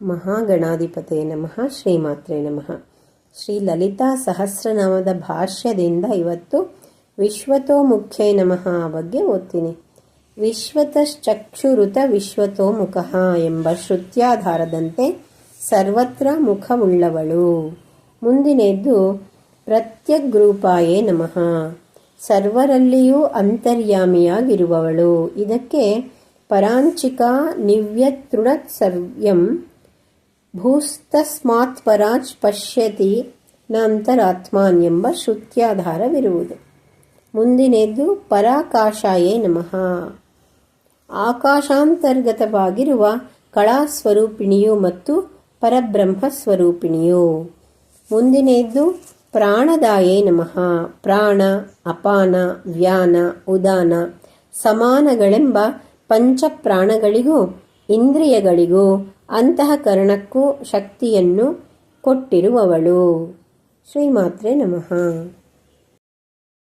ಮಹಾಗಣಾಧಿಪತಯೇ ನಮಃ. ಶ್ರೀಮಾತ್ರೇ ನಮಃ. ಶ್ರೀ ಲಲಿತಾ ಸಹಸ್ರನಾಮದ ಭಾಷ್ಯದಿಂದ ಇವತ್ತು ವಿಶ್ವತೋಮುಖ್ಯೈ ನಮಃ ಬಗ್ಗೆ ಓದ್ತೀನಿ. ವಿಶ್ವತಶ್ಚಕ್ಷುರುತ ವಿಶ್ವತೋಮುಖಃ ಎಂಬ ಶ್ರುತ್ಯಾಧಾರದಂತೆ ಸರ್ವತ್ರ ಮುಖವುಳ್ಳವಳು. ಮುಂದಿನದ್ದು ಪ್ರತ್ಯಗ್ರೂಪಾಯೇ ನಮಃ, ಸರ್ವರಲ್ಲಿಯೂ ಅಂತರ್ಯಾಮಿಯಾಗಿರುವವಳು. ಇದಕ್ಕೆ ಪರಾಂಚಿಕಾ ನಿವ್ಯತೃಣತ್ಸರ್ವ್ಯಂ ಭೂಸ್ತಸ್ಮಾತ್ ಪರಾಜ್ ಪಶ್ಯತಿ ನಾಂತರಾತ್ಮಾನ್ ಎಂಬ ಶ್ರುತ್ಯಾಧಾರವಿರುವುದು. ಮುಂದಿನದ್ದು ಪರಾಕಾಶಾಯೇ ನಮಃ, ಆಕಾಶಾಂತರ್ಗತವಾಗಿರುವ ಕಳಾಸ್ವರೂಪಿಣಿಯು ಮತ್ತು ಪರಬ್ರಹ್ಮ ಸ್ವರೂಪಿಣಿಯು. ಮುಂದಿನದ್ದು ಪ್ರಾಣದಾಯೇ ನಮಃ, ಪ್ರಾಣ, ಅಪಾನ, ವ್ಯಾನ, ಉದಾನ ಸಮಾನಗಳೆಂಬ ಪಂಚಪ್ರಾಣಗಳಿಗೂ ಇಂದ್ರಿಯಗಳಿಗೂ ಅಂತಃಕರಣಕ್ಕೂ ಶಕ್ತಿಯನ್ನು ಕೊಟ್ಟಿರುವವಳು. ಶ್ರೀಮಾತ್ರೇ ನಮಃ.